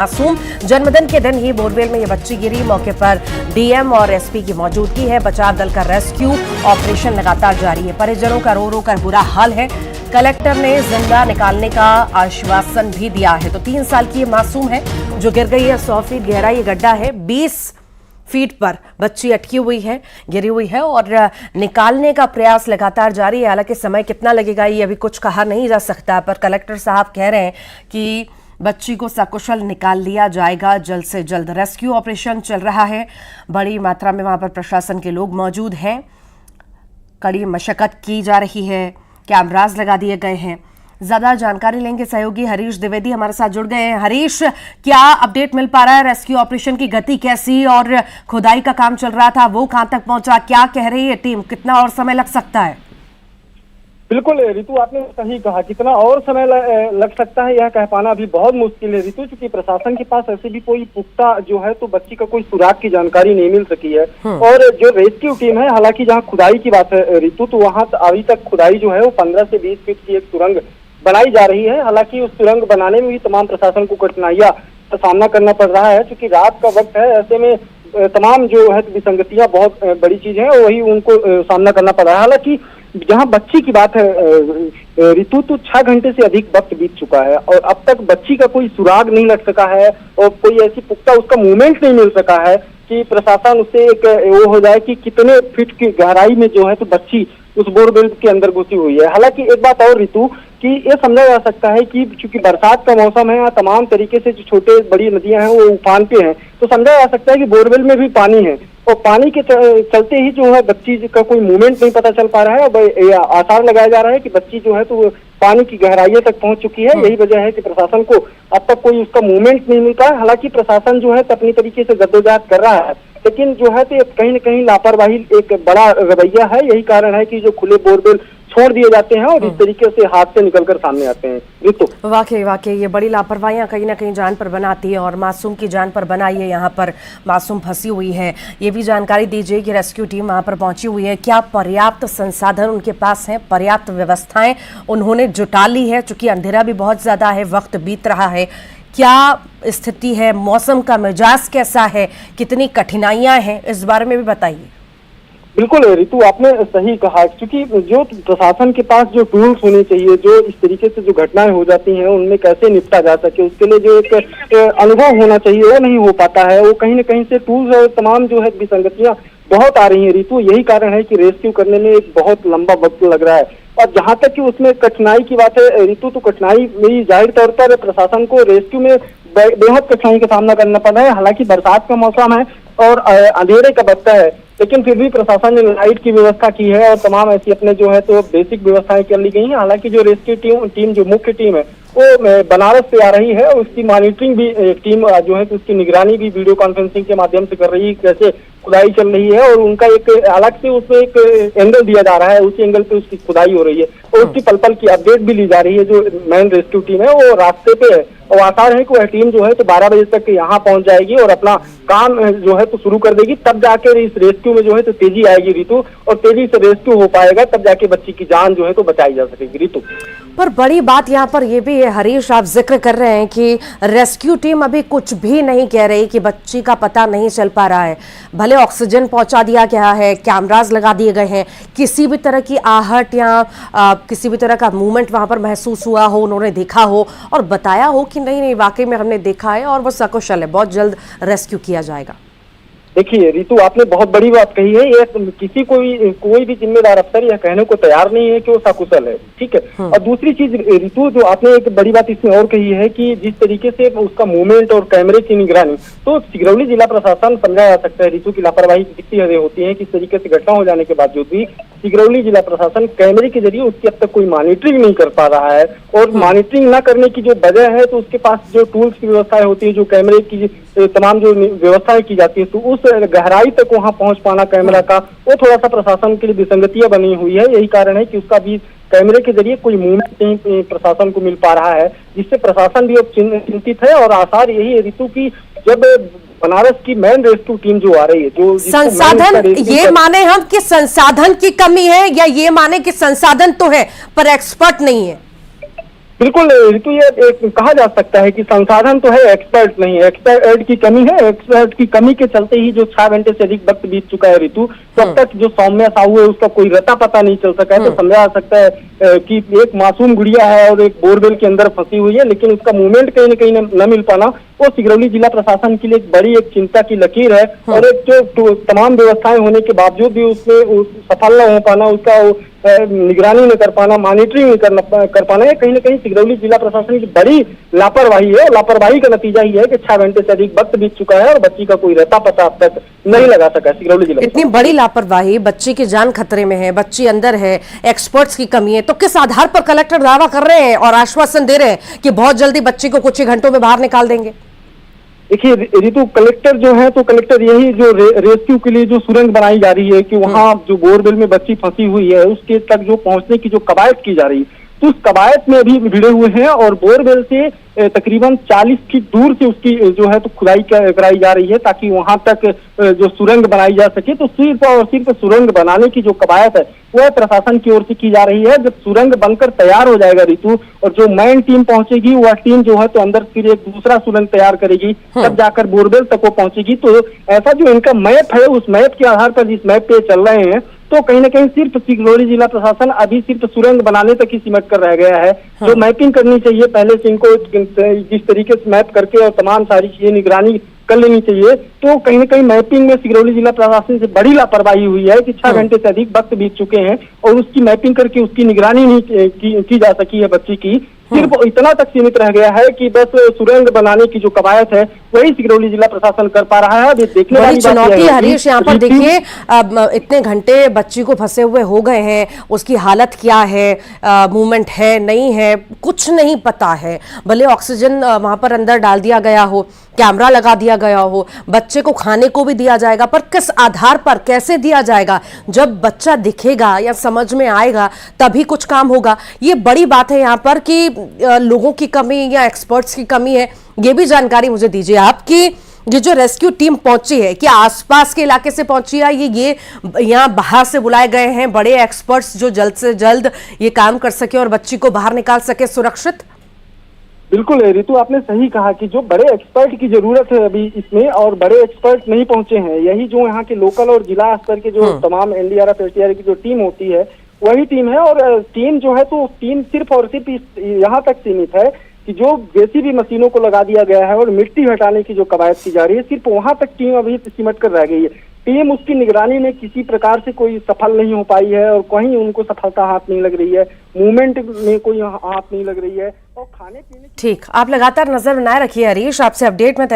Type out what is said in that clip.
मासूम जन्मदिन के दिन ही बोरवेल में ये बच्ची गिरी। मौके पर डीएम और एसपी की मौजूदगी है। बचाव दल का रेस्क्यू ऑपरेशन लगातार जारी है। परिजनों का रो रो कर बुरा हाल है। कलेक्टर ने जिंदा निकालने का आश्वासन भी दिया है। तो 3 साल की ये मासूम है जो गिर गई है। 100 फीट गहरा ये गड्ढा है। 20 फीट पर बच्ची अटकी हुई है, गिरी हुई है और निकालने का प्रयास लगातार जारी है। हालांकि समय कितना लगेगा ये अभी कुछ कहा नहीं जा सकता, पर कलेक्टर साहब कह रहे हैं कि बच्ची को सकुशल निकाल लिया जाएगा जल्द से जल्द। रेस्क्यू ऑपरेशन चल रहा है। बड़ी मात्रा में वहां पर प्रशासन के लोग मौजूद हैं। कड़ी मशक्कत की जा रही है। कैमरास लगा दिए गए हैं। ज्यादा जानकारी लेंगे, सहयोगी हरीश द्विवेदी हमारे साथ जुड़ गए हैं। हरीश, क्या अपडेट मिल पा रहा है? रेस्क्यू ऑपरेशन की गति कैसी और खुदाई का काम चल रहा था वो कहां तक पहुंचा? क्या कह रही है टीम? कितना और समय लग सकता है? बिल्कुल रितु, आपने सही कहा। कितना और समय लग सकता है यह कह पाना अभी बहुत मुश्किल है रितु, क्योंकि प्रशासन के पास ऐसे भी कोई पुख्ता जो है तो बच्ची का कोई सुराग की जानकारी नहीं मिल सकी है। और जो रेस्क्यू टीम है, हालांकि जहां खुदाई की बात है रितु, तो वहां अभी तक खुदाई जो है वो 15 से 20 फीट की एक सुरंग बनाई जा रही है। हालांकि उस सुरंग बनाने में भी तमाम प्रशासन को कठिनाइयां का सामना करना पड़ रहा है, क्योंकि रात का वक्त है। ऐसे में तमाम जो है विसंगतियां बहुत बड़ी चीज है, वही उनको सामना करना पड़ रहा है। हालांकि जहां बच्ची की बात है रितु, तो 6 घंटे से अधिक वक्त बीत चुका है और अब तक बच्ची का कोई सुराग नहीं लग सका है और कोई ऐसी पुख्ता उसका मूवमेंट नहीं मिल सका है कि प्रशासन उससे एक वो हो जाए कि कितने फीट की गहराई में जो है तो बच्ची उस बोरवेल के अंदर घुसी हुई है। हालांकि एक बात और रितु कि ये समझा जा सकता है कि चूंकि बरसात का मौसम है, यहाँ तमाम तरीके से जो छोटे बड़ी नदियां हैं वो उफान पे हैं, तो समझा जा सकता है कि बोरवेल में भी पानी है और पानी के चलते ही जो है बच्ची का कोई मूवमेंट नहीं पता चल पा रहा है और आसार लगाया जा रहा है कि बच्ची जो है तो पानी की गहराइयों तक पहुंच चुकी है। यही वजह है कि प्रशासन को अब तक कोई उसका मूवमेंट नहीं मिलता। हालांकि प्रशासन जो है तो अपनी तरीके से जद्दोजहद कर रहा है, लेकिन जो है तो कहीं न कहीं लापरवाही एक बड़ा रवैया है। यही कारण है कि जो खुले बोरवेल छोड़ दिए जाते हैं और इस तरीके से हाथ से निकलकर सामने आते हैं। रितु, वाकई ये बड़ी लापरवाहियां कहीं ना कहीं जान पर बनाती है और मासूम की जान पर बनाई है। यहाँ पर मासूम फंसी हुई है। ये भी जानकारी दीजिए कि रेस्क्यू टीम वहां पर पहुंची हुई है। क्या पर्याप्त संसाधन उनके पास हैं? पर्याप्त व्यवस्थाएं उन्होंने जुटा ली है? चूंकि अंधेरा भी बहुत ज्यादा है, वक्त बीत रहा है। क्या स्थिति है? मौसम का मिजाज कैसा है? कितनी कठिनाइयां हैं? इस बारे में भी बताइए। बिल्कुल रितु, आपने सही कहा, क्योंकि जो प्रशासन के पास जो टूल्स होने चाहिए, जो इस तरीके से जो घटनाएं हो जाती हैं उनमें कैसे निपटा जा सके, उसके लिए जो एक अनुभव होना चाहिए वो नहीं हो पाता है। वो कहीं न कहीं से टूल्स और तमाम जो है विसंगतियां बहुत आ रही हैं रितु। यही कारण है कि रेस्क्यू करने में एक बहुत लंबा वक्त लग रहा है। और जहां तक कि उसमें कठिनाई की बात है रितु, तो कठिनाई में जाहिर तौर पर प्रशासन को रेस्क्यू में बेहद कठिनाई का सामना करना पड़ रहा है। हालांकि बरसात का मौसम है और अंधेरे का वक्त है, लेकिन फिर भी प्रशासन ने लाइट की व्यवस्था की है और तमाम ऐसी अपने जो है तो बेसिक व्यवस्थाएं कर ली गई हैं। हालांकि जो रेस्क्यू टीम जो मुख्य टीम है वो बनारस से आ रही है। उसकी मॉनिटरिंग भी टीम जो है तो उसकी निगरानी भी वीडियो कॉन्फ्रेंसिंग के माध्यम से कर रही है, कैसे खुदाई चल रही है और उनका एक अलग से उसमें एक एंगल दिया जा रहा है, उसी एंगल पे उसकी खुदाई हो रही है और उसकी पल पल की अपडेट भी ली जा रही है। जो मेन रेस्क्यू टीम है वो रास्ते पे है और आसार है कि वह टीम जो है तो 12 बजे तक यहाँ पहुंच जाएगी और अपना काम जो है तो शुरू कर देगी। तब जाकर इस रेस्क्यू में जो है तो तेजी आएगी रितु, और तेजी से रेस्क्यू हो पाएगा, तब जाके बच्ची की जान जो है तो बचाई जा सकेगी रितु। पर बड़ी बात यहाँ पर यह भी है हरीश, आप जिक्र कर रहे हैं कि रेस्क्यू टीम अभी कुछ भी नहीं कह रही कि बच्ची का पता नहीं चल पा रहा है। भले ऑक्सीजन पहुंचा दिया गया है, कैमरास लगा दिए गए हैं, किसी भी तरह की आहट या किसी भी तरह का मूवमेंट वहां पर महसूस हुआ हो, उन्होंने देखा हो और बताया हो कि नहीं वाकई में हमने देखा है और वो सकुशल है, बहुत जल्द रेस्क्यू किया जाएगा? देखिए रितु, आपने बहुत बड़ी बात कही है। ये किसी कोई भी जिम्मेदार अफसर यह कहने को तैयार नहीं है कि वो सकुशल है, ठीक है। और दूसरी चीज रितु, जो आपने एक बड़ी बात इसमें और कही है कि जिस तरीके से उसका मूवमेंट और कैमरे की निगरानी, तो सिगरौली जिला प्रशासन समझा जा सकता है रितु की लापरवाही कितनी हदें होती है। किस तरीके से घटना हो जाने के बावजूद भी सिगरौली जिला प्रशासन कैमरे के जरिए उसकी अब तक कोई मॉनिटरिंग नहीं कर पा रहा है। और मॉनिटरिंग न करने की जो वजह है, तो उसके पास जो टूल्स की व्यवस्थाएं होती है, जो कैमरे की तमाम जो व्यवस्थाएं की जाती है, तो उस गहराई तक वहां पहुंच पाना कैमरा का, वो थोड़ा सा प्रशासन के लिए विसंगतियां बनी हुई है। यही कारण है कि उसका भी कैमरे के जरिए कोई मूवमेंट नहीं प्रशासन को मिल पा रहा है, जिससे प्रशासन भी अब चिंतित है। और आसार यही है रितु की जब बनारस की मेन रेस्क्यू टीम जो आ रही है, जो संसाधन, ये माने हम कि संसाधन की कमी है या ये माने कि संसाधन तो है पर एक्सपर्ट नहीं है? बिल्कुल ऋतु, ये कहा जा सकता है कि संसाधन तो है, एक्सपर्ट नहीं है, एक्सपर्ट की कमी है। एक्सपर्ट की कमी के चलते ही जो 6 घंटे से अधिक वक्त बीत चुका है ऋतु, तो अब तक जो सौम्या साहू है उसका कोई रता पता नहीं चल सका है। तो समझा जा सकता है कि एक मासूम गुड़िया है और एक बोरवेल के अंदर फंसी हुई है, लेकिन उसका मूवमेंट कहीं न कहीं न मिल पाना वो सिगरौली जिला प्रशासन के लिए एक बड़ी एक चिंता की लकीर है। और एक जो तमाम व्यवस्थाएं होने के बावजूद भी उसमें सफल न हो पाना, उसका निगरानी न कर पाना, मॉनिटरिंग नहीं कर पाना, ये कहीं न कहीं सिगरौली जिला प्रशासन की बड़ी लापरवाही है। लापरवाही का नतीजा ही है कि 6 घंटे से अधिक वक्त बीत चुका है और बच्ची का कोई रहता पता अब तक नहीं लगा सका सिगरौली जिला। इतनी बड़ी लापरवाही, बच्ची की जान खतरे में है, बच्ची अंदर है, एक्सपर्ट्स की कमी है, तो किस आधार पर कलेक्टर दावा कर रहे हैं और आश्वासन दे रहे हैं कि बहुत जल्दी बच्ची को कुछ ही घंटों में बाहर निकाल देंगे? देखिए ऋतु, कलेक्टर जो है तो कलेक्टर यही जो रेस्क्यू के लिए जो सुरंग बनाई जा रही है कि वहाँ जो बोरवेल में बच्ची फंसी हुई है उसके तक जो पहुंचने की जो कवायद की जा रही है, तो उस कवायद में अभी भिड़े हुए हैं और बोरवेल से तकरीबन 40 फीट दूर से उसकी जो है तो खुदाई कराई जा रही है ताकि वहां तक जो सुरंग बनाई जा सके। तो सिर्फ और सिर्फ सुरंग बनाने की जो कवायद है वह प्रशासन की ओर से की जा रही है। जब सुरंग बनकर तैयार हो जाएगा ऋतु, और जो मैन टीम पहुंचेगी वह टीम जो है तो अंदर फिर एक दूसरा सुरंग तैयार करेगी, तब जाकर बोरवेल तक वो पहुंचेगी। तो ऐसा जो इनका मैप है, उस मैप के आधार पर जिस मैप पे चल रहे हैं, तो कहीं न कहीं सिर्फ सिगरौली जिला प्रशासन अभी सिर्फ सुरंग बनाने तक ही सिमट कर रह गया है। जो मैपिंग करनी चाहिए पहले से इनको जिस तरीके से मैप करके और तमाम सारी चीजें निगरानी कर लेनी चाहिए, तो कहीं न कहीं मैपिंग में सिगरौली जिला प्रशासन से बड़ी लापरवाही हुई है कि 6 घंटे से अधिक वक्त बीत चुके हैं और उसकी मैपिंग करके उसकी निगरानी नहीं की जा सकी है बच्ची की। सिर्फ इतना तक सीमित रह गया है कि बस सुरंग बनाने की जो कवायद है वही सिगरौली जिला प्रशासन कर पा रहा है। अभी देखने वाली चुनौती हरीश, यहाँ पर देखिए इतने घंटे बच्ची को फंसे हुए हो गए हैं, उसकी हालत क्या है, मूवमेंट है नहीं है, कुछ नहीं पता है। भले ऑक्सीजन वहां पर अंदर डाल दिया गया हो, कैमरा लगा दिया गया हो, बच्चे को खाने को भी दिया जाएगा, पर किस आधार पर कैसे दिया जाएगा? जब बच्चा दिखेगा या समझ में आएगा तभी कुछ काम होगा। ये बड़ी बात है यहाँ पर कि लोगों की कमी या एक्सपर्ट्स की कमी है। ये भी जानकारी मुझे दीजिए आप कि ये जो रेस्क्यू टीम पहुंची है, क्या आसपास के इलाके से पहुंची है, ये यहाँ बाहर से बुलाए गए हैं बड़े एक्सपर्ट्स जो जल्द से जल्द ये काम कर सके और बच्ची को बाहर निकाल सके सुरक्षित? बिल्कुल ऋतु, आपने सही कहा कि जो बड़े एक्सपर्ट की जरूरत है अभी इसमें, और बड़े एक्सपर्ट नहीं पहुंचे हैं। यही जो यहाँ के लोकल और जिला स्तर के जो तमाम एनडीआरएफ एसडीआरएफ की जो टीम होती है वही टीम है। और टीम जो है तो टीम सिर्फ और सिर्फ यहाँ तक सीमित है कि जो जेसीबी मशीनों को लगा दिया गया है और मिट्टी हटाने की जो कवायद की जा रही है, सिर्फ वहां तक टीम अभी सिमट कर रह गई है। टीम उसकी निगरानी में किसी प्रकार से कोई सफल नहीं हो पाई है और कहीं उनको सफलता हाथ नहीं लग रही है, मूवमेंट में कोई हाथ नहीं लग रही है और खाने पीने। ठीक, आप लगातार नजर बनाए रखिए हरीश, आपसे अपडेट में